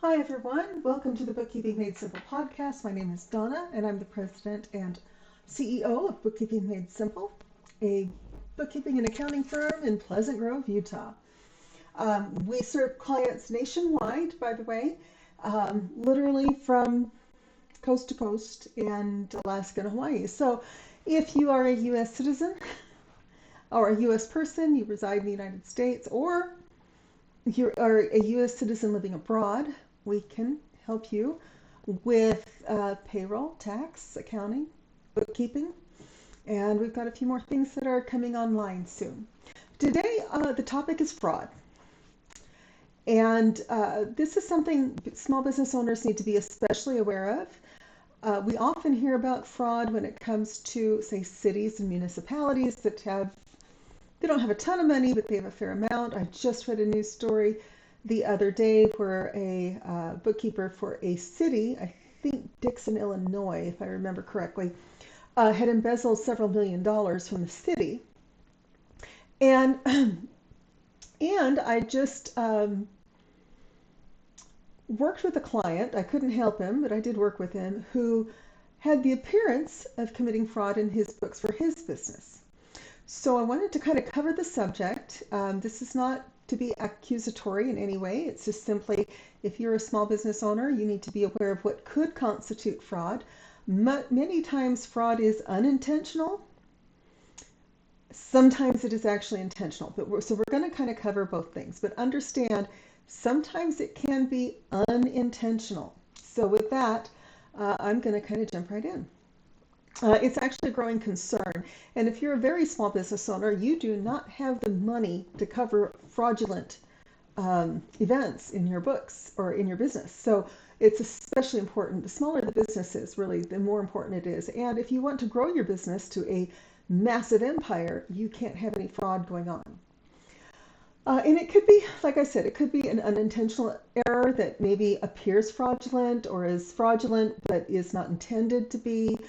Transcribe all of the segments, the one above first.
Hi everyone, welcome to the Bookkeeping Made Simple podcast. My name is Donna and I'm the president and CEO of Bookkeeping Made Simple, a bookkeeping and accounting firm in Pleasant Grove, Utah. We serve clients nationwide, by the way, literally from coast to coast and Alaska and Hawaii. So if you are a U.S. citizen or a U.S. person, you reside in the United States, or you are a U.S. citizen living abroad, we can help you with payroll, tax, accounting, bookkeeping, and we've got a few more things that are coming online soon. Today, the topic is fraud. And this is something small business owners need to be especially aware of. We often hear about fraud when it comes to, say, cities and municipalities that they don't have a ton of money, but they have a fair amount. I just read a news story the other day where a bookkeeper for a city, I think Dixon, Illinois, if I remember correctly, had embezzled several $1,000,000 from the city. And and I just worked with a client. I couldn't help him, but I did work with him, who had the appearance of committing fraud in his books for his business. So I wanted to kind of cover the subject. This is not to be accusatory in any way. It's just simply, if you're a small business owner, you need to be aware of what could constitute fraud. Many times fraud is unintentional. Sometimes it is actually intentional. So we're going to kind of cover both things. But understand, sometimes it can be unintentional. So with that, I'm going to kind of jump right in. It's actually a growing concern. And if you're a very small business owner, you do not have the money to cover fraudulent events in your books or in your business. So it's especially important. The smaller the business is, really, the more important it is. And if you want to grow your business to a massive empire, you can't have any fraud going on. And it could be, like I said, it could be an unintentional error that maybe appears fraudulent or is fraudulent but is not intended to be.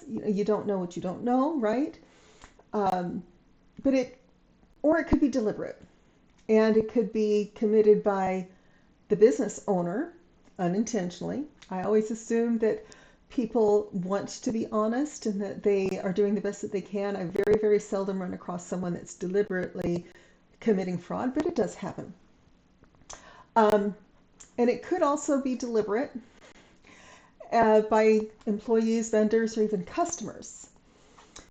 You don't know what you don't know, right? But it could be deliberate, and it could be committed by the business owner unintentionally. I always assume that people want to be honest and that they are doing the best that they can. I very, very seldom run across someone that's deliberately committing fraud, but it does happen. And it could also be deliberate by employees, vendors, or even customers.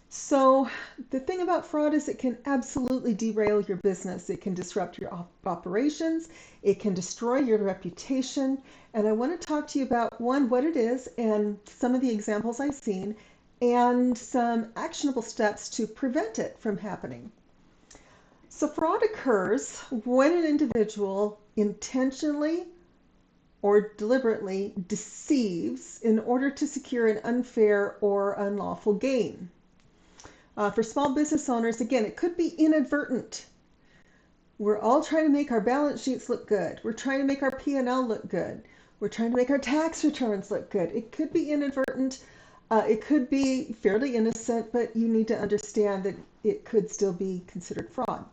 So the thing about fraud is it can absolutely derail your business. It can disrupt your operations. It can destroy your reputation. And I want to talk to you about, one, what it is and some of the examples I've seen, and some actionable steps to prevent it from happening. So fraud occurs when an individual intentionally or deliberately deceives in order to secure an unfair or unlawful gain. For small business owners, again, it could be inadvertent. We're all trying to make our balance sheets look good. We're trying to make our P&L look good. We're trying to make our tax returns look good. It could be inadvertent. It could be fairly innocent, but you need to understand that it could still be considered fraud.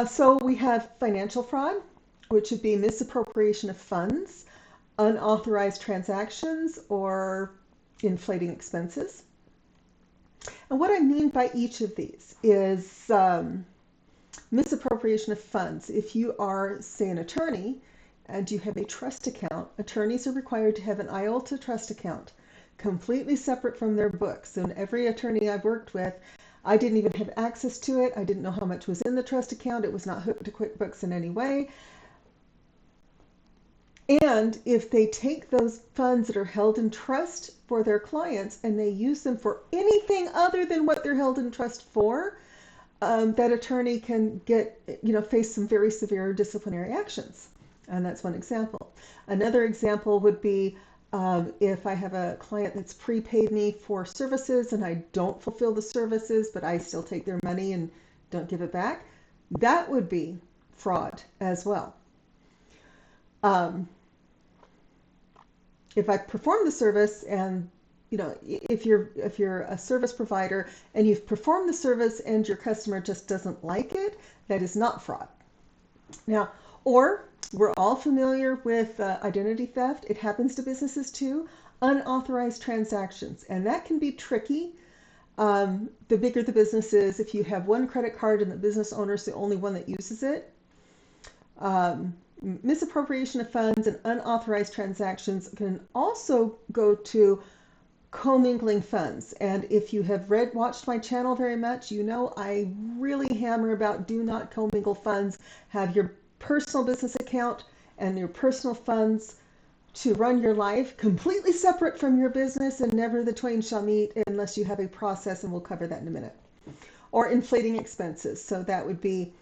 So we have financial fraud, which would be misappropriation of funds, unauthorized transactions, or inflating expenses. And what I mean by each of these is misappropriation of funds. If you are, say, an attorney and you have a trust account, attorneys are required to have an IOLTA trust account, completely separate from their books. And every attorney I've worked with, I didn't even have access to it. I didn't know how much was in the trust account. It was not hooked to QuickBooks in any way. And if they take those funds that are held in trust for their clients and they use them for anything other than what they're held in trust for, that attorney can face some very severe disciplinary actions. And that's one example. Another example would be if I have a client that's prepaid me for services and I don't fulfill the services, but I still take their money and don't give it back, that would be fraud as well. If I perform the service and if you're a service provider and you've performed the service and your customer just doesn't like it, that is not fraud. Now, or We're all familiar with identity theft. It happens to businesses too. Unauthorized transactions, and that can be tricky. The bigger the business is, if you have one credit card and the business owner is the only one that uses it, misappropriation of funds and unauthorized transactions can also go to commingling funds. And if you have watched my channel very much, you know I really hammer about do not commingle funds. Have your personal business account and your personal funds to run your life completely separate from your business, and never the twain shall meet unless you have a process, and we'll cover that in a minute. Or inflating expenses. So that would be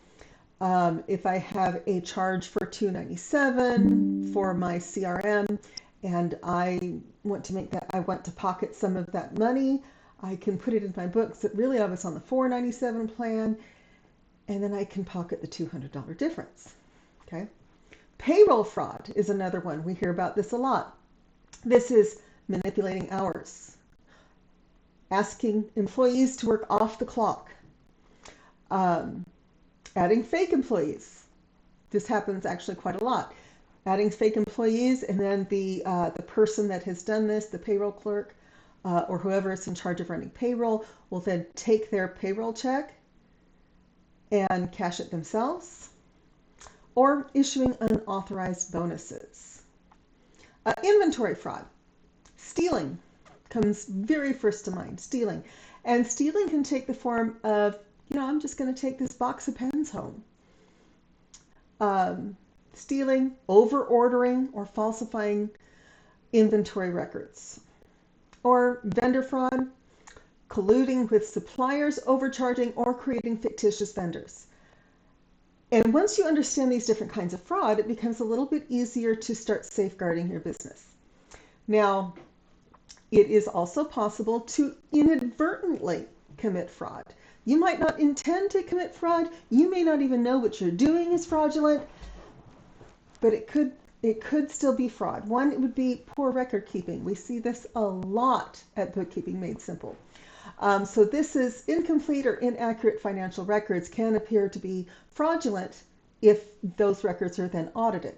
if I have a charge for $297 for my CRM, and I want to pocket some of that money, I can put it in my books that really I was on the $497 plan, and then I can pocket the $200 difference. Okay. Payroll fraud is another one. We hear about this a lot. This is manipulating hours, asking employees to work off the clock, adding fake employees. This happens actually quite a lot. Adding fake employees, and then the person that has done this, the payroll clerk or whoever is in charge of running payroll, will then take their payroll check and cash it themselves, or issuing unauthorized bonuses. Inventory fraud. Stealing comes very first to mind, stealing. And stealing can take the form of, I'm just going to take this box of pens home. Stealing, over-ordering, or falsifying inventory records. Or vendor fraud, colluding with suppliers, overcharging, or creating fictitious vendors. And once you understand these different kinds of fraud, it becomes a little bit easier to start safeguarding your business. Now, it is also possible to inadvertently commit fraud. You might not intend to commit fraud. You may not even know what you're doing is fraudulent, but it could still be fraud. One, it would be poor record keeping. We see this a lot at Bookkeeping Made Simple. So this is incomplete or inaccurate financial records can appear to be fraudulent if those records are then audited.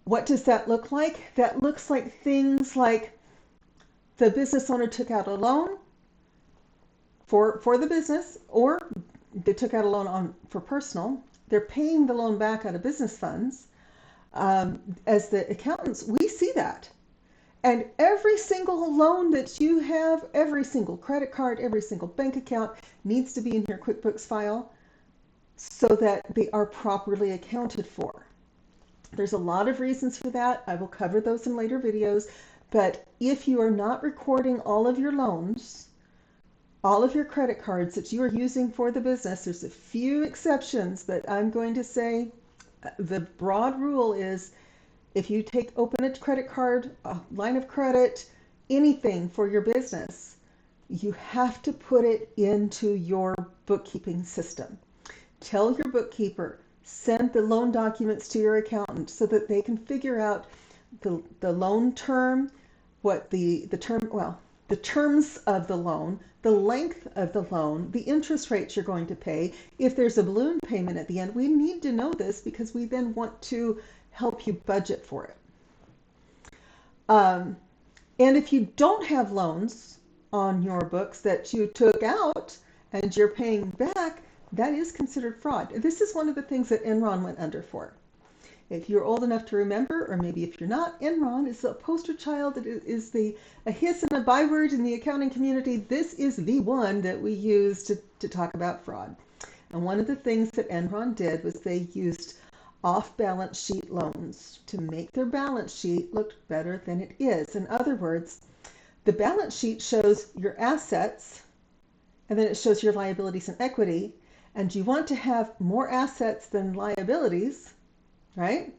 What does that look like? That looks like things like the business owner took out a loan for the business, or they took out a loan for personal. They're paying the loan back out of business funds. As the accountants, we see that. And every single loan that you have, every single credit card, every single bank account needs to be in your QuickBooks file so that they are properly accounted for. There's a lot of reasons for that. I will cover those in later videos. But if you are not recording all of your loans, all of your credit cards that you are using for the business, there's a few exceptions, but I'm going to say the broad rule is if you open a credit card, a line of credit, anything for your business, you have to put it into your bookkeeping system. Tell your bookkeeper, send the loan documents to your accountant so that they can figure out the loan term, what the terms of the loan, the length of the loan, the interest rates you're going to pay. If there's a balloon payment at the end, we need to know this because we then want to help you budget for it. And if you don't have loans on your books that you took out and you're paying back, that is considered fraud. This is one of the things that Enron went under for. If you're old enough to remember, or maybe if you're not, Enron is a poster child. It is a hiss and a byword in the accounting community. This is the one that we use to talk about fraud. And one of the things that Enron did was they used off-balance sheet loans to make their balance sheet look better than it is. In other words, the balance sheet shows your assets, and then it shows your liabilities and equity, and you want to have more assets than liabilities, right?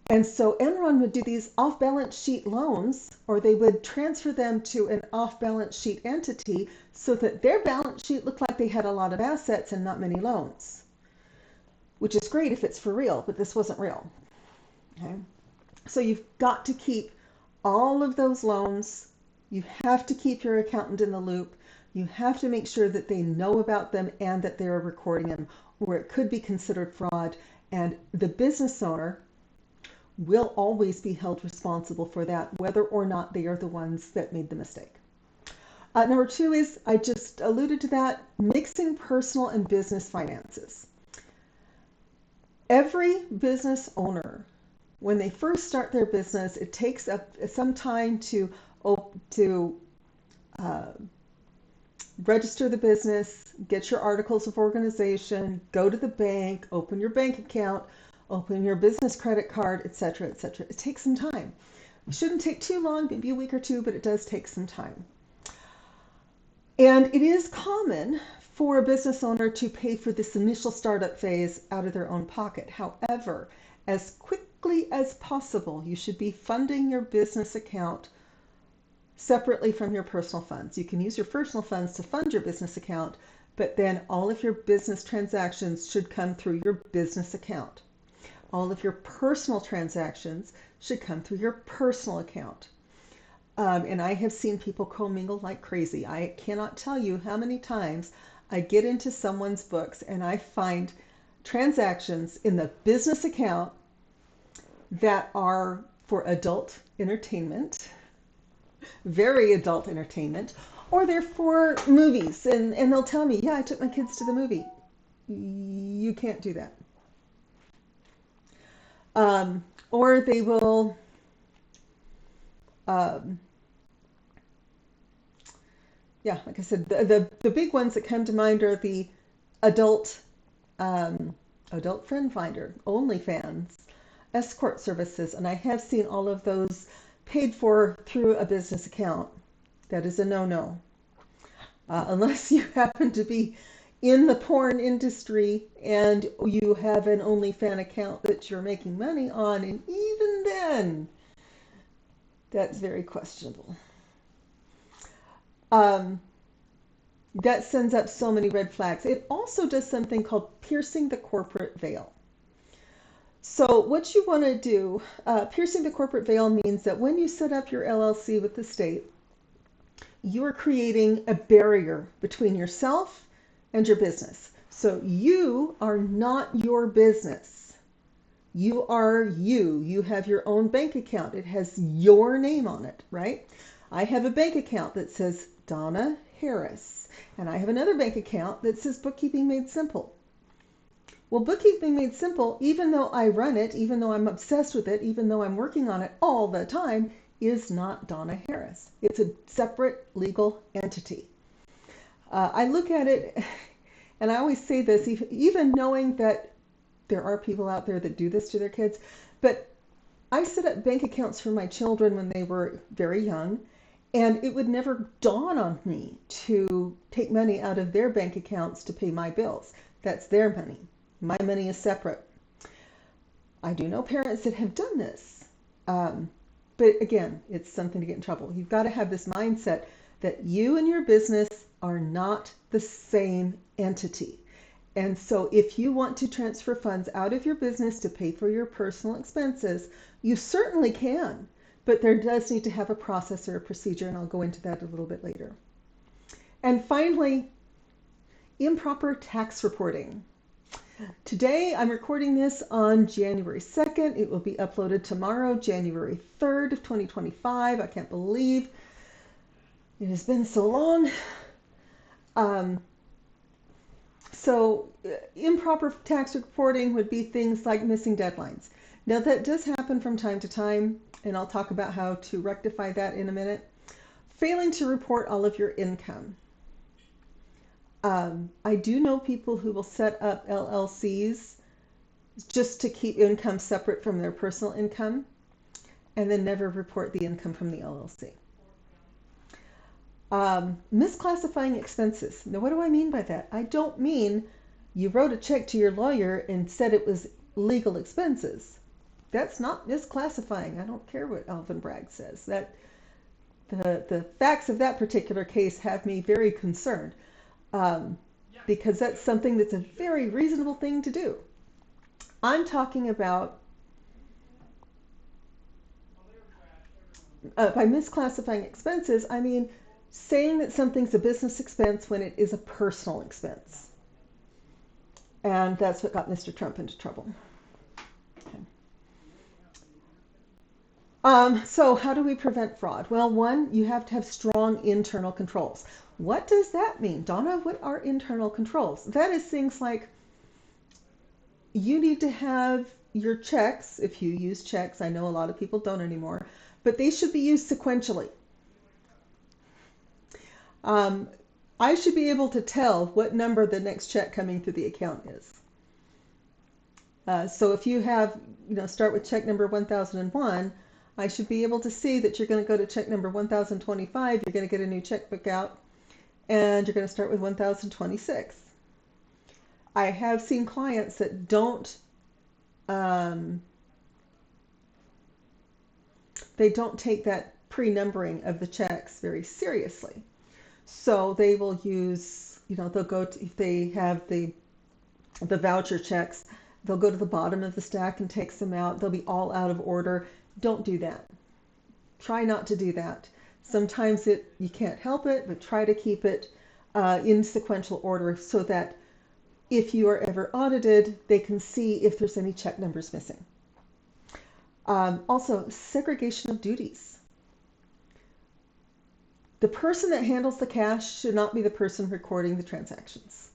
And so Enron would do these off-balance sheet loans, or they would transfer them to an off-balance sheet entity so that their balance sheet looked like they had a lot of assets and not many loans, which is great if it's for real, but this wasn't real. Okay? So you've got to keep all of those loans. You have to keep your accountant in the loop. You have to make sure that they know about them and that they're recording them, or it could be considered fraud. And the business owner will always be held responsible for that, whether or not they are the ones that made the mistake. Number two is, I just alluded to that, mixing personal and business finances. Every business owner, when they first start their business, it takes up some time to register the business, get your articles of organization, go to the bank, open your bank account, open your business credit card, etc., etc. It takes some time. It shouldn't take too long, maybe a week or two, but it does take some time. And it is common for a business owner to pay for this initial startup phase out of their own pocket. However, as quickly as possible, you should be funding your business account separately from your personal funds. You can use your personal funds to fund your business account, but then all of your business transactions should come through your business account. All of your personal transactions should come through your personal account. And I have seen people commingle like crazy. I cannot tell you how many times I get into someone's books and I find transactions in the business account that are for adult entertainment, very adult entertainment, or they're for movies. And they'll tell me, yeah, I took my kids to the movie. You can't do that. Or they will, yeah, like I said, the big ones that come to mind are the adult friend finder, OnlyFans, escort services, and I have seen all of those paid for through a business account. That is a no-no. Unless you happen to be in the porn industry and you have an OnlyFans account that you're making money on, and even then, that's very questionable. That sends up so many red flags. It also does something called piercing the corporate veil. So what you want to do, piercing the corporate veil means that when you set up your LLC with the state, you are creating a barrier between yourself and your business. So you are not your business. You are you. You have your own bank account. It has your name on it, right? I have a bank account that says Donna Harris, and I have another bank account that says Bookkeeping Made Simple. Well, Bookkeeping Made Simple, even though I run it, even though I'm obsessed with it, even though I'm working on it all the time, is not Donna Harris. It's a separate legal entity. I look at it, and I always say this, even knowing that there are people out there that do this to their kids, but I set up bank accounts for my children when they were very young, and it would never dawn on me to take money out of their bank accounts to pay my bills. That's their money. My money is separate. I do know parents that have done this. But again, it's something to get in trouble. You've got to have this mindset that you and your business are not the same entity. And so if you want to transfer funds out of your business to pay for your personal expenses, you certainly can. But there does need to have a process or a procedure, and I'll go into that a little bit later. And finally, improper tax reporting. Today, I'm recording this on January 2nd. It will be uploaded tomorrow, January 3rd of 2025. I can't believe it has been so long. Improper tax reporting would be things like missing deadlines. Now, that does happen from time to time, and I'll talk about how to rectify that in a minute. Failing to report all of your income. I do know people who will set up LLCs just to keep income separate from their personal income and then never report the income from the LLC. Misclassifying expenses. Now, what do I mean by that? I don't mean you wrote a check to your lawyer and said it was legal expenses. That's not misclassifying. I don't care what Alvin Bragg says. That the facts of that particular case have me very concerned. Because that's something that's a very reasonable thing to do. I'm talking about by misclassifying expenses, I mean saying that something's a business expense when it is a personal expense. And that's what got Mr. Trump into trouble. So how do we prevent fraud? Well, one, you have to have strong internal controls. What does that mean? Donna, what are internal controls? That is things like you need to have your checks, if you use checks, I know a lot of people don't anymore, but they should be used sequentially. Um, I should be able to tell what number the next check coming through the account is. So if you have, start with check number 1001, I should be able to see that you're going to go to check number 1025, you're going to get a new checkbook out, and you're going to start with 1026. I have seen clients that um, they don't take that pre-numbering of the checks very seriously. So they will use, they'll go to, if they have the voucher checks, they'll go to the bottom of the stack and take them out. They'll be all out of order. Don't do that. Try not to do that. Sometimes you can't help it, but try to keep it in sequential order so that if you are ever audited, they can see if there's any check numbers missing. Also, segregation of duties. The person that handles the cash should not be the person recording the transactions.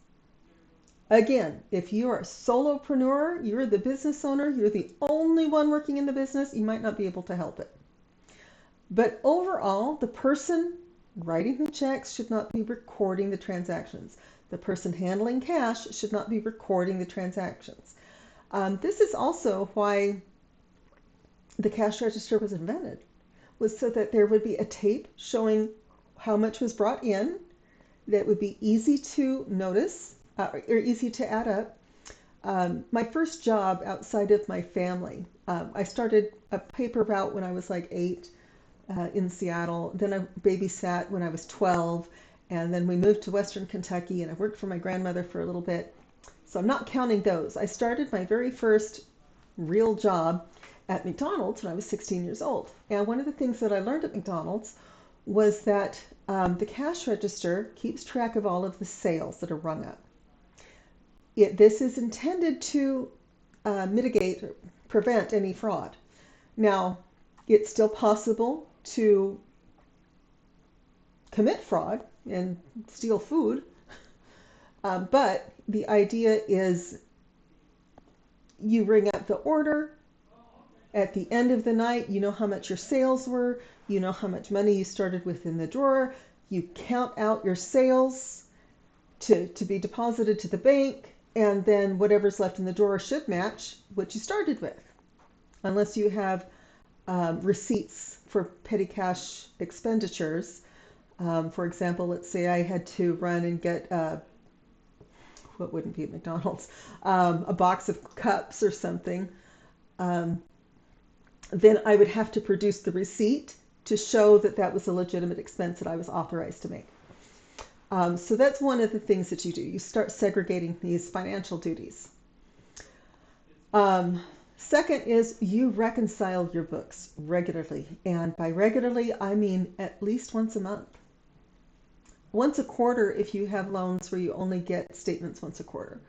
Again, if you are a solopreneur, you're the business owner, you're the only one working in the business, you might not be able to help it. But overall, the person writing the checks should not be recording the transactions. The person handling cash should not be recording the transactions. This is also why the cash register was invented, was so that there would be a tape showing how much was brought in, that would be easy to notice or easy to add up. My first job outside of my family, I started a paper route when I was like 8 in Seattle. Then I babysat when I was 12, and then we moved to Western Kentucky, and I worked for my grandmother for a little bit. So I'm not counting those. I started my very first real job at McDonald's when I was 16 years old. And one of the things that I learned at McDonald's was that the cash register keeps track of all of the sales that are rung up. This is intended to mitigate or prevent any fraud. Now, it's still possible to commit fraud and steal food, but the idea is you ring up the order. At the end of the night, you know how much your sales were, you know how much money you started with in the drawer, you count out your sales to be deposited to the bank, and then whatever's left in the drawer should match what you started with, unless you have receipts for petty cash expenditures. For example, let's say I had to run and get what wouldn't be at McDonald's, a box of cups or something. Then I would have to produce the receipt to show that that was a legitimate expense that I was authorized to make. So that's one of the things that you do. You start segregating these financial duties. Second is you reconcile your books regularly. And by regularly, I mean at least once a month. Once a quarter if you have loans where you only get statements once a quarter.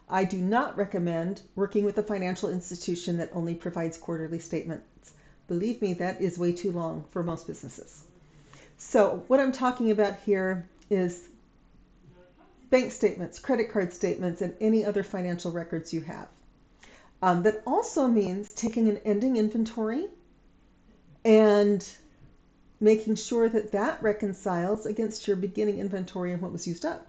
I do not recommend working with a financial institution that only provides quarterly statements. Believe me, that is way too long for most businesses. So what I'm talking about here is bank statements, credit card statements, and any other financial records you have. That also means taking an ending inventory and making sure that that reconciles against your beginning inventory and what was used up.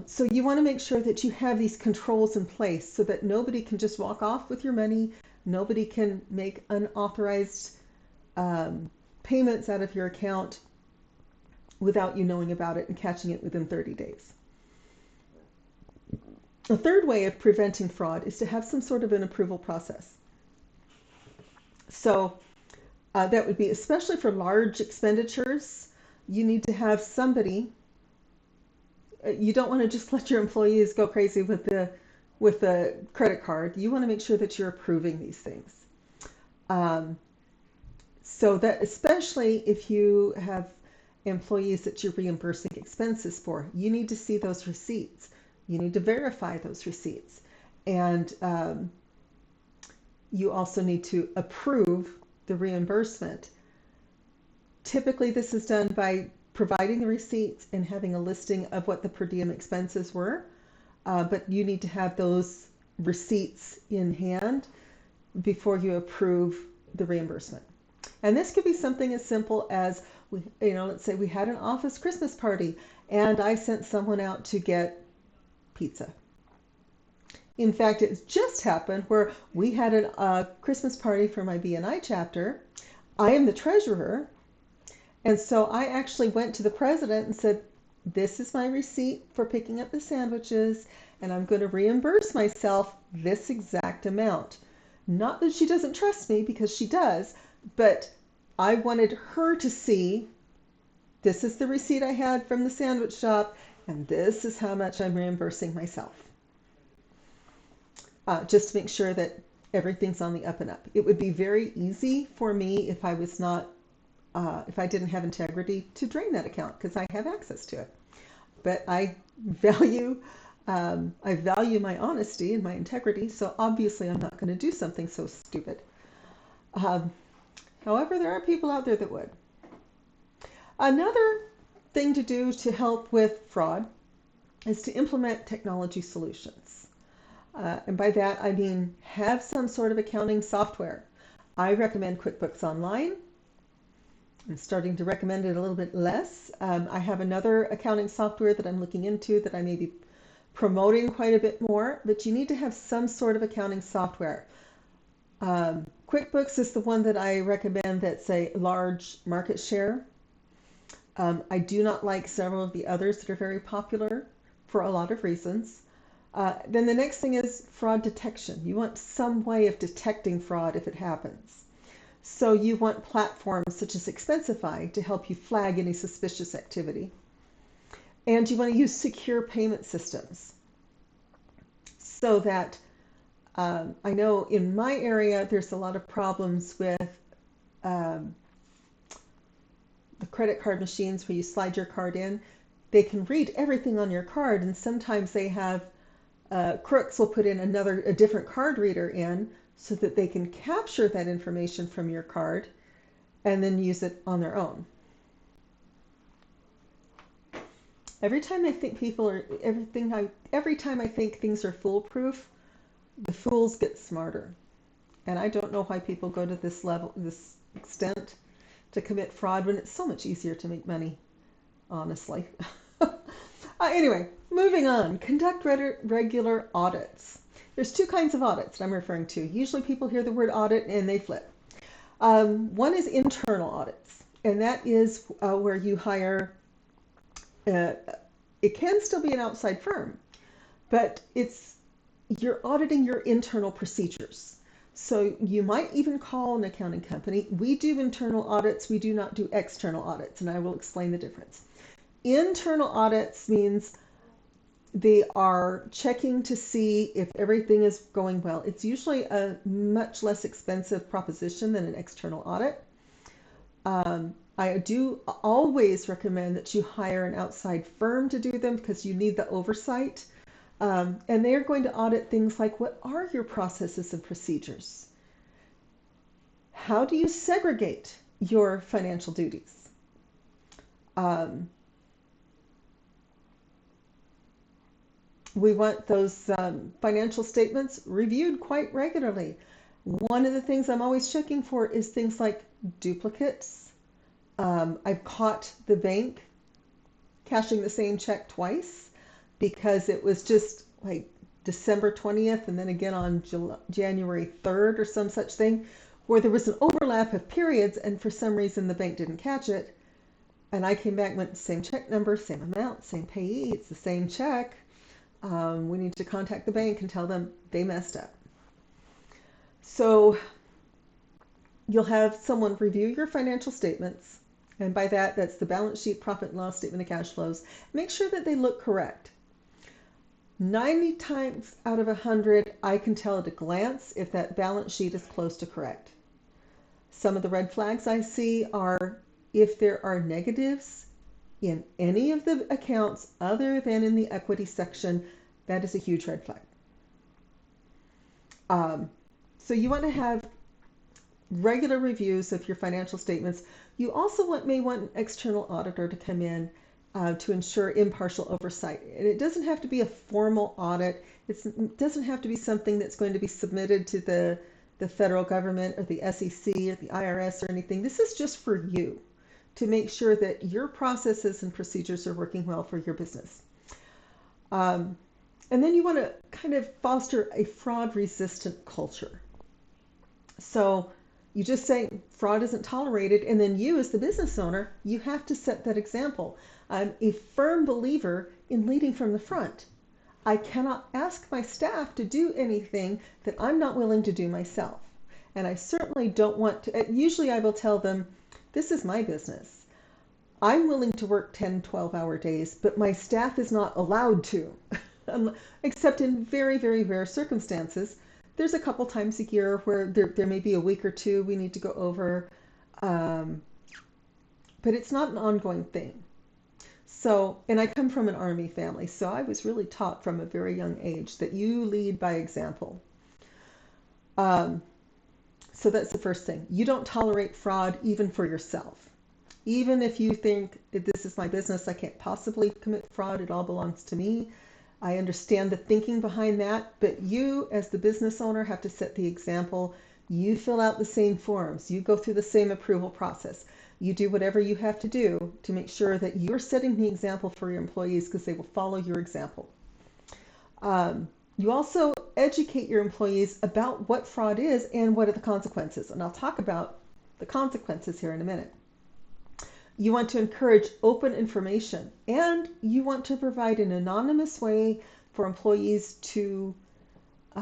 So you want to make sure that you have these controls in place so that nobody can just walk off with your money, nobody can make unauthorized payments out of your account without you knowing about it and catching it within 30 days. A third way of preventing fraud is to have some sort of an approval process. So that would be, especially for large expenditures, you need to have somebody. You don't want to just let your employees go crazy with the credit card. You want to make sure that you're approving these things. So that, especially if you have employees that you're reimbursing expenses for, you need to see those receipts. You need to verify those receipts. And you also need to approve the reimbursement. Typically, this is done by providing the receipts and having a listing of what the per diem expenses were, but you need to have those receipts in hand before you approve the reimbursement. And this could be something as simple as, let's say we had an office Christmas party and I sent someone out to get pizza. In fact, it just happened where we had a Christmas party for my BNI chapter. I am the treasurer. And so I actually went to the president and said, this is my receipt for picking up the sandwiches, and I'm going to reimburse myself this exact amount. Not that she doesn't trust me, because she does, but I wanted her to see, this is the receipt I had from the sandwich shop, and this is how much I'm reimbursing myself. Just to make sure that everything's on the up and up. It would be very easy for me if I was not if I didn't have integrity to drain that account, because I have access to it. But I value my honesty and my integrity, so obviously I'm not going to do something so stupid. However, there are people out there that would. Another thing to do to help with fraud is to implement technology solutions. And by that I mean have some sort of accounting software. I recommend QuickBooks Online. I'm starting to recommend it a little bit less. I have another accounting software that I'm looking into that I may be promoting quite a bit more, but you need to have some sort of accounting software. QuickBooks is the one that I recommend that's a large market share. I do not like several of the others that are very popular for a lot of reasons. Then the next thing is fraud detection. You want some way of detecting fraud if it happens. So you want platforms such as Expensify to help you flag any suspicious activity. And you want to use secure payment systems so that I know in my area there's a lot of problems with the credit card machines where you slide your card in. They can read everything on your card, and sometimes they have crooks will put in a different card reader in so that they can capture that information from your card and then use it on their own. Every time I think every time I think things are foolproof, the fools get smarter. And I don't know why people go to this level, this extent to commit fraud when it's so much easier to make money, honestly. Anyway, moving on. Conduct regular audits. There's two kinds of audits that I'm referring to. Usually people hear the word audit and they flip. One is internal audits, and that is where you hire, it can still be an outside firm, but you're auditing your internal procedures. So you might even call an accounting company. We do internal audits, we do not do external audits, and I will explain the difference. Internal audits means they are checking to see if everything is going well. It's usually a much less expensive proposition than an external audit. I do always recommend that you hire an outside firm to do them because you need the oversight. And they are going to audit things like, what are your processes and procedures? How do you segregate your financial duties? We want those financial statements reviewed quite regularly. One of the things I'm always checking for is things like duplicates. I've caught the bank cashing the same check twice because it was just like December 20th and then again on January 3rd or some such thing, where there was an overlap of periods and for some reason the bank didn't catch it. And I came back and went, same check number, same amount, same payee, it's the same check. We need to contact the bank and tell them they messed up. So you'll have someone review your financial statements, and by that, that's the balance sheet, profit and loss statement, of cash flows. Make sure that they look correct. 90 times out of 100, I can tell at a glance if that balance sheet is close to correct. Some of the red flags I see are if there are negatives in any of the accounts other than in the equity section, that is a huge red flag. So you want to have regular reviews of your financial statements. You also may want an external auditor to come in to ensure impartial oversight. And it doesn't have to be a formal audit. It doesn't have to be something that's going to be submitted to the federal government or the SEC or the IRS or anything. This is just for you to make sure that your processes and procedures are working well for your business. And then you want to kind of foster a fraud-resistant culture. So you just say fraud isn't tolerated, and then you as the business owner, you have to set that example. I'm a firm believer in leading from the front. I cannot ask my staff to do anything that I'm not willing to do myself. And I certainly don't want to, usually I will tell them, this is my business. I'm willing to work 10, 12-hour days, but my staff is not allowed to, except in very, very rare circumstances. There's a couple times a year where there may be a week or two we need to go over, but it's not an ongoing thing. So, and I come from an Army family, so I was really taught from a very young age that you lead by example. So that's the first thing. You don't tolerate fraud even for yourself. Even if you think, this is my business, I can't possibly commit fraud, it all belongs to me. I understand the thinking behind that, but you as the business owner have to set the example. You fill out the same forms. You go through the same approval process. You do whatever you have to do to make sure that you're setting the example for your employees because they will follow your example. You also educate your employees about what fraud is and what are the consequences. And I'll talk about the consequences here in a minute. You want to encourage open information, and you want to provide an anonymous way for employees to be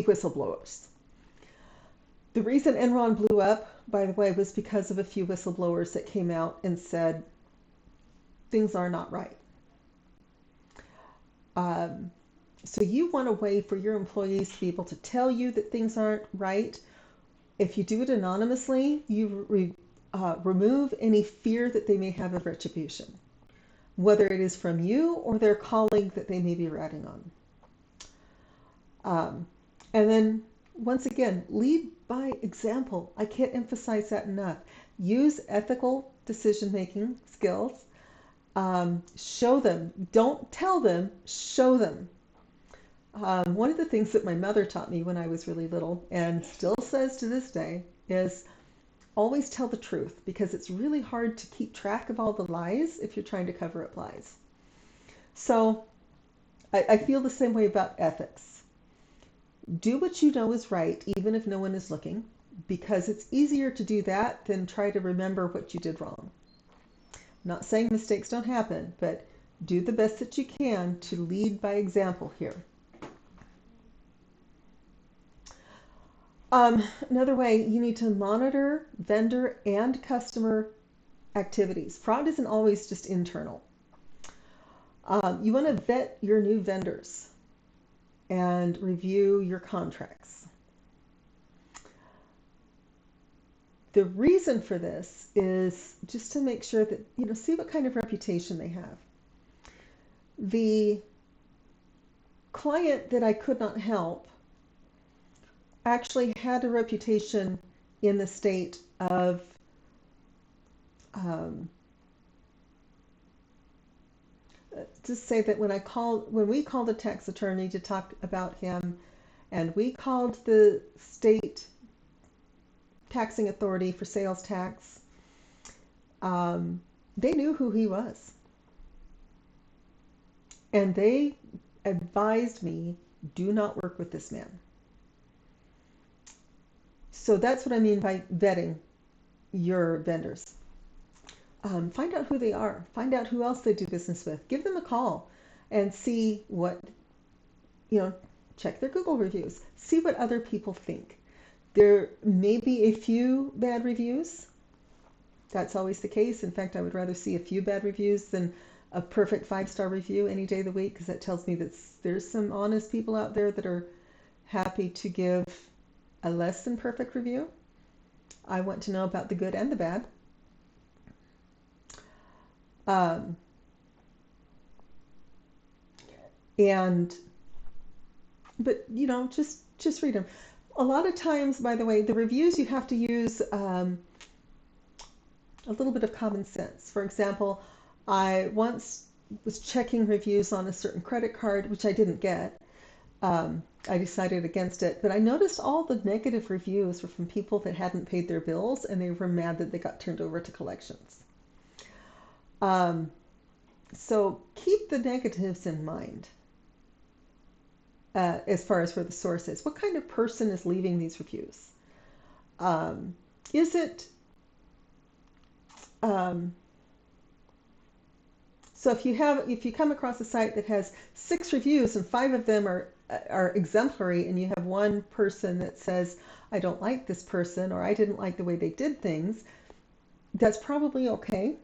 whistleblowers. The reason Enron blew up, by the way, was because of a few whistleblowers that came out and said things are not right. So you want a way for your employees to be able to tell you that things aren't right. If you do it anonymously, you remove any fear that they may have of retribution, whether it is from you or their colleague that they may be ratting on. And then, once again, lead by example. I can't emphasize that enough. Use ethical decision-making skills. Show them. Don't tell them, show them. One of the things that my mother taught me when I was really little, and still says to this day, is always tell the truth, because it's really hard to keep track of all the lies if you're trying to cover up lies. So I feel the same way about ethics. Do what you know is right, even if no one is looking, because it's easier to do that than try to remember what you did wrong. I'm not saying mistakes don't happen, but do the best that you can to lead by example here. Another way, you need to monitor vendor and customer activities. Fraud isn't always just internal. You want to vet your new vendors and review your contracts. The reason for this is just to make sure that, see what kind of reputation they have. The client that I could not help actually had a reputation in the state of just say that when we called a tax attorney to talk about him, and we called the state taxing authority for sales tax, they knew who he was. And they advised me, do not work with this man. So that's what I mean by vetting your vendors. Find out who they are. Find out who else they do business with. Give them a call and see what, check their Google reviews. See what other people think. There may be a few bad reviews. That's always the case. In fact, I would rather see a few bad reviews than a perfect 5-star review any day of the week, because that tells me that there's some honest people out there that are happy to give a less than perfect review. I want to know about the good and the bad. And but just read them. A lot of times, by the way, the reviews, you have to use a little bit of common sense. For example, I once was checking reviews on a certain credit card, which I didn't get. I decided against it, but I noticed all the negative reviews were from people that hadn't paid their bills, and they were mad that they got turned over to collections. So keep the negatives in mind as far as where the source is. What kind of person is leaving these reviews? Is it so if you come across a site that has 6 reviews and 5 of them are exemplary, and you have one person that says, I don't like this person, or I didn't like the way they did things, that's probably okay.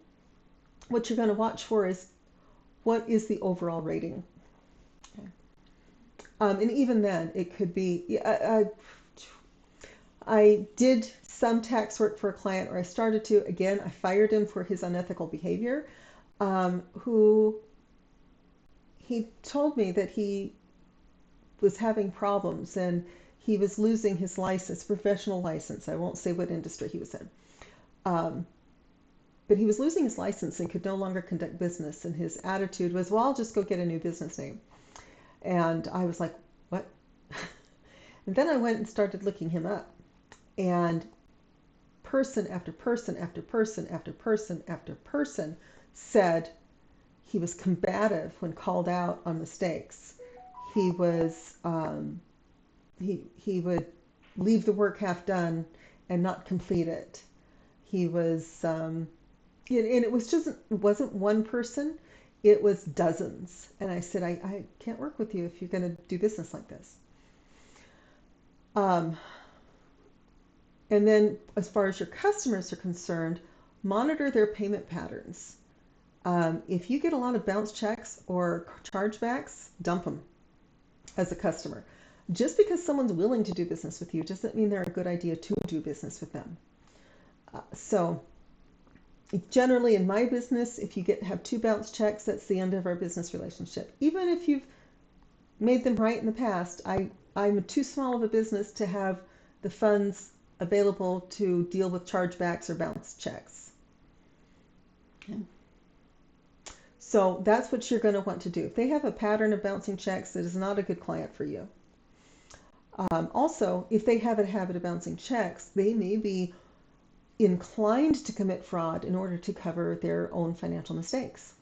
What you're going to watch for is, what is the overall rating? Okay. And even then, it could be, I did some tax work for a client, or I started to. Again, I fired him for his unethical behavior, who he told me that he was having problems and he was losing his license, professional license. I won't say what industry he was in. But he was losing his license and could no longer conduct business. And his attitude was, well, I'll just go get a new business name. And I was like, what? And then I went and started looking him up. And person after person after person after person after person said he was combative when called out on mistakes. He was he would leave the work half done and not complete it. He was and it wasn't one person, it was dozens. And I said, I can't work with you if you're going to do business like this. And then as far as your customers are concerned, monitor their payment patterns. If you get a lot of bounce checks or chargebacks, dump them as a customer. Just because someone's willing to do business with you doesn't mean they're a good idea to do business with them. So generally in my business, if you have 2 bounce checks, that's the end of our business relationship. Even if you've made them right in the past, I'm too small of a business to have the funds available to deal with chargebacks or bounce checks. Okay. So that's what you're going to want to do. If they have a pattern of bouncing checks, that is not a good client for you. Also, if they have a habit of bouncing checks, they may be inclined to commit fraud in order to cover their own financial mistakes.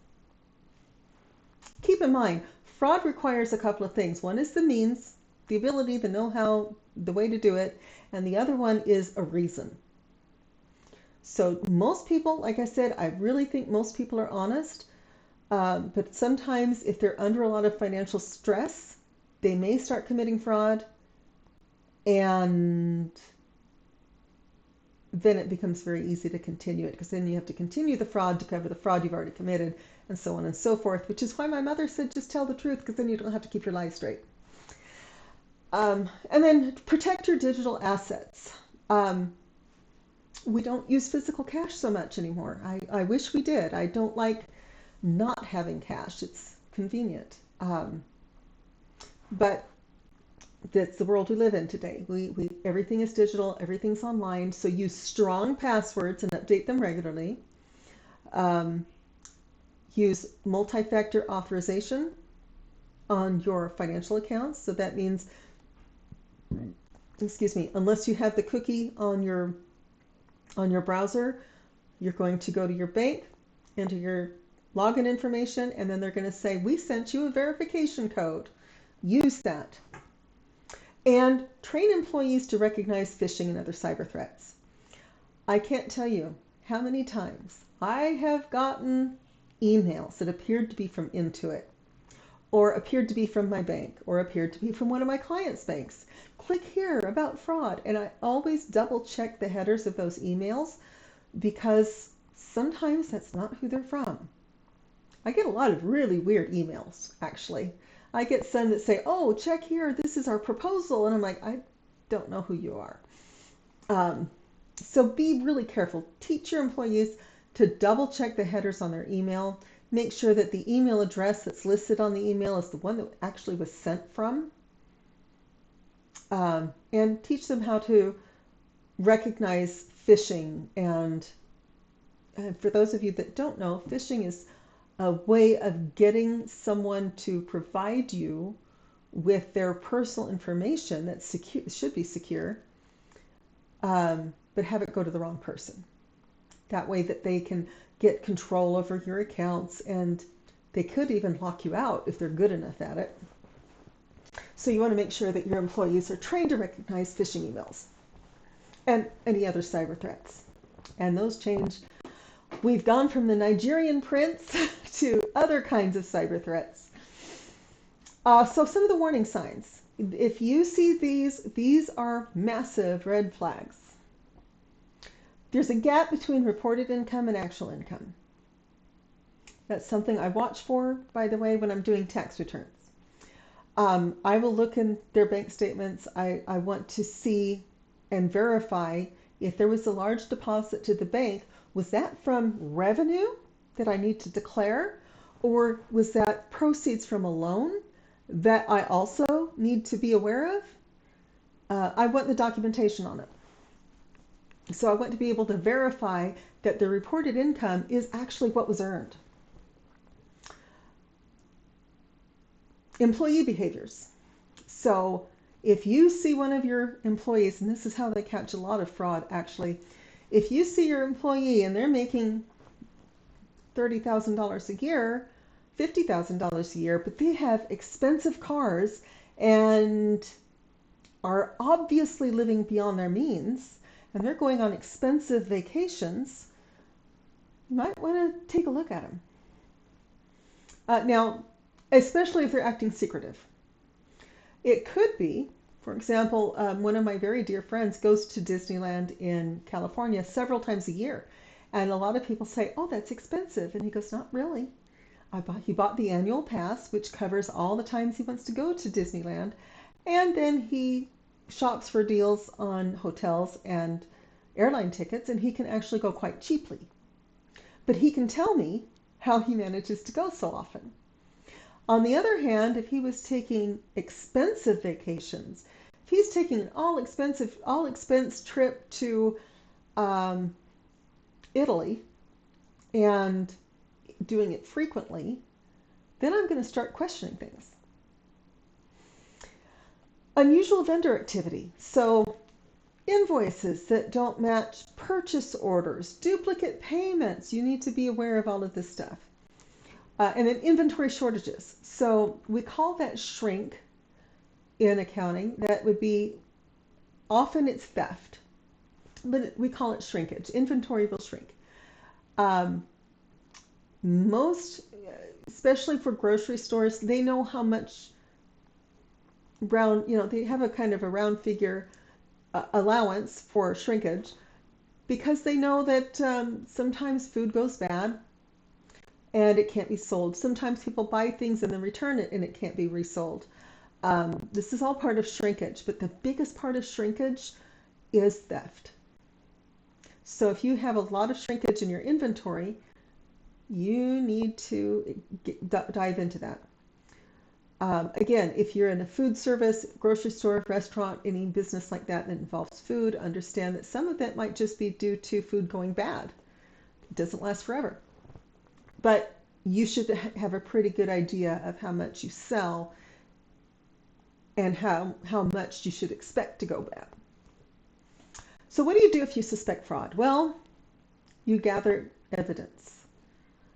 Keep in mind, fraud requires a couple of things. One is the means, the ability, the know-how, the way to do it, and the other one is a reason. So most people, like I said, I really think most people are honest, but sometimes if they're under a lot of financial stress, they may start committing fraud, and then it becomes very easy to continue it, because then you have to continue the fraud to cover the fraud you've already committed, and so on and so forth, which is why my mother said just tell the truth, because then you don't have to keep your life straight. And then protect your digital assets. We don't use physical cash so much anymore. I wish we did. I don't like not having cash. It's convenient. But that's the world we live in today. Everything is digital, everything's online, so use strong passwords and update them regularly. Use multi-factor authorization on your financial accounts. So that means, excuse me, unless you have the cookie on your browser, you're going to go to your bank, enter your login information, and then they're going to say, we sent you a verification code. Use that. And train employees to recognize phishing and other cyber threats. I can't tell you how many times I have gotten emails that appeared to be from Intuit, or appeared to be from my bank, or appeared to be from one of my clients' banks. Click here about fraud. And I always double check the headers of those emails, because sometimes that's not who they're from. I get a lot of really weird emails, actually. I get some that say, oh, check here, this is our proposal. And I'm like, I don't know who you are. So be really careful. Teach your employees to double check the headers on their email. Make sure that the email address that's listed on the email is the one that actually was sent from. and teach them how to recognize phishing. And for those of you that don't know, phishing is a way of getting someone to provide you with their personal information that should be secure, but have it go to the wrong person. That way that they can get control over your accounts, and they could even lock you out if they're good enough at it. So you want to make sure that your employees are trained to recognize phishing emails and any other cyber threats. And those change. We've gone from the Nigerian prince to other kinds of cyber threats. So some of the warning signs. If you see these are massive red flags. There's a gap between reported income and actual income. That's something I watch for, by the way, when I'm doing tax returns. I will look in their bank statements. I want to see and verify if there was a large deposit to the bank. Was that from revenue that I need to declare? Or was that proceeds from a loan that I also need to be aware of? I want the documentation on it. So I want to be able to verify that the reported income is actually what was earned. Employee behaviors. So if you see one of your employees, and this is how they catch a lot of fraud actually, if you see your employee and they're making $30,000 a year, $50,000 a year, but they have expensive cars and are obviously living beyond their means, and they're going on expensive vacations, you might want to take a look at them. Now, especially if they're acting secretive. It could be, for example, one of my very dear friends goes to Disneyland in California several times a year. And a lot of people say, oh, that's expensive. And he goes, not really. He bought the annual pass, which covers all the times he wants to go to Disneyland. And then he shops for deals on hotels and airline tickets, and he can actually go quite cheaply. But he can tell me how he manages to go so often. On the other hand, if he was taking expensive vacations, if he's taking an all expense trip to Italy and doing it frequently, then I'm going to start questioning things. Unusual vendor activity. So invoices that don't match purchase orders, duplicate payments. You need to be aware of all of this stuff. And then inventory shortages. So we call that shrink in accounting. That would be, often it's theft, but we call it shrinkage. Inventory will shrink. Most, especially for grocery stores, they know how much round, they have a kind of a round figure allowance for shrinkage, because they know that sometimes food goes bad and it can't be sold. Sometimes people buy things and then return it and it can't be resold. This is all part of shrinkage, but the biggest part of shrinkage is theft. So if you have a lot of shrinkage in your inventory, you need to dive into that. Again, if you're in a food service, grocery store, restaurant, any business like that involves food, understand that some of that might just be due to food going bad. It doesn't last forever. But you should have a pretty good idea of how much you sell and how much you should expect to go bad. So what do you do if you suspect fraud? Well, you gather evidence.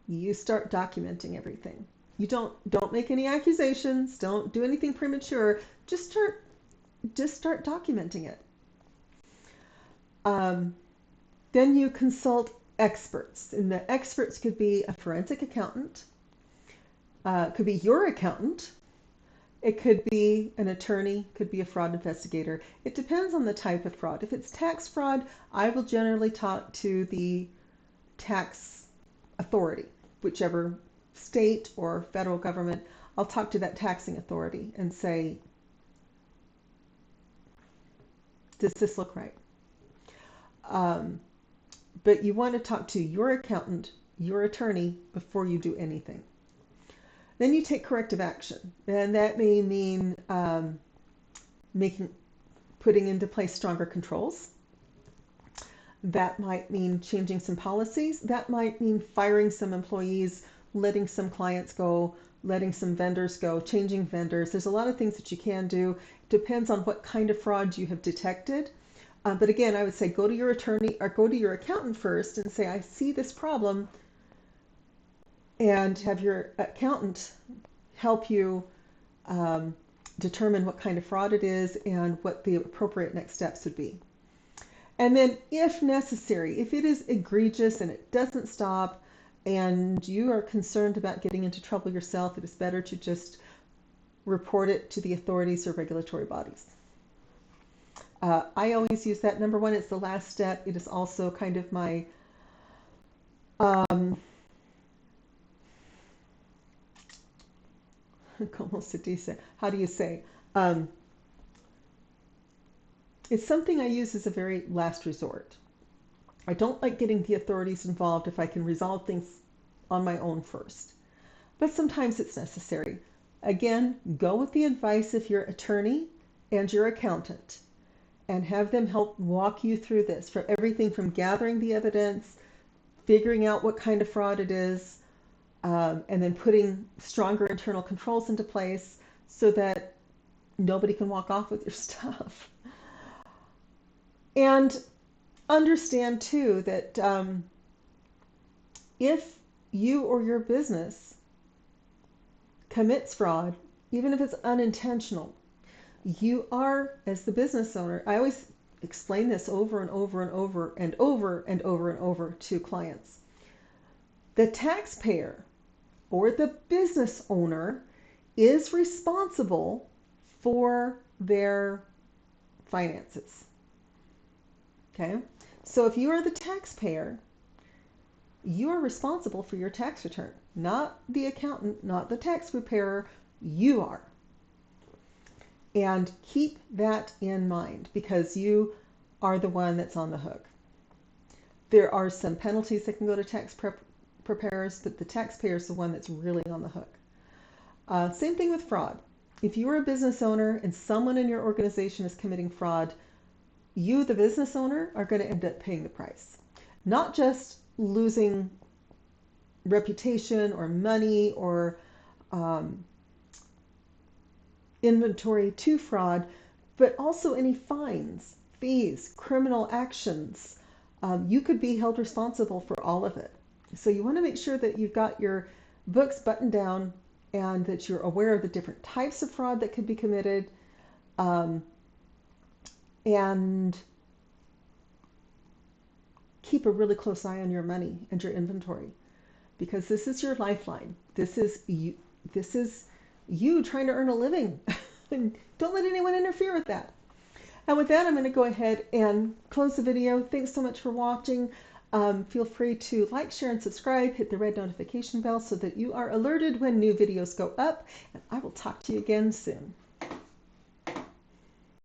You start documenting everything. You don't make any accusations. Don't do anything premature. Just start documenting it. Then you consult experts, and the experts could be a forensic accountant, could be your accountant, it could be an attorney, could be a fraud investigator. It depends on the type of fraud. If it's tax fraud, I will generally talk to the tax authority, whichever state or federal government. I'll talk to that taxing authority and say, does this look right? But you want to talk to your accountant, your attorney, before you do anything. Then you take corrective action. And that may mean putting into place stronger controls. That might mean changing some policies. That might mean firing some employees, letting some clients go, letting some vendors go, changing vendors. There's a lot of things that you can do. It depends on what kind of fraud you have detected. But again, I would say go to your attorney or go to your accountant first and say, I see this problem, and have your accountant help you determine what kind of fraud it is and what the appropriate next steps would be. And then if necessary, if it is egregious and it doesn't stop and you are concerned about getting into trouble yourself, it is better to just report it to the authorities or regulatory bodies. I always use that. Number one, it's the last step. It is also kind of my como se dice? How do you say? It's something I use as a very last resort. I don't like getting the authorities involved if I can resolve things on my own first. But sometimes it's necessary. Again, go with the advice of your attorney and your accountant and have them help walk you through this, for everything from gathering the evidence, figuring out what kind of fraud it is, and then putting stronger internal controls into place so that nobody can walk off with your stuff. And understand too that if you or your business commits fraud, even if it's unintentional, you are, as the business owner, I always explain this over and over and over and over and over and over to clients. The taxpayer or the business owner is responsible for their finances. Okay? So if you are the taxpayer, you are responsible for your tax return, not the accountant, not the tax preparer. You are. And keep that in mind because you are the one that's on the hook. There are some penalties that can go to tax preparers, but the taxpayer is the one that's really on the hook. Same thing with fraud. If you are a business owner and someone in your organization is committing fraud, you, the business owner, are going to end up paying the price. Not just losing reputation or money or inventory to fraud, but also any fines, fees, criminal actions. You could be held responsible for all of it. So you want to make sure that you've got your books buttoned down and that you're aware of the different types of fraud that could be committed, and keep a really close eye on your money and your inventory, because this is your lifeline. This is you trying to earn a living. And don't let anyone interfere with that. And with that, I'm going to go ahead and close the video. Thanks so much for watching. Feel free to like, share, and subscribe. Hit the red notification bell so that you are alerted when new videos go up. And I will talk to you again soon.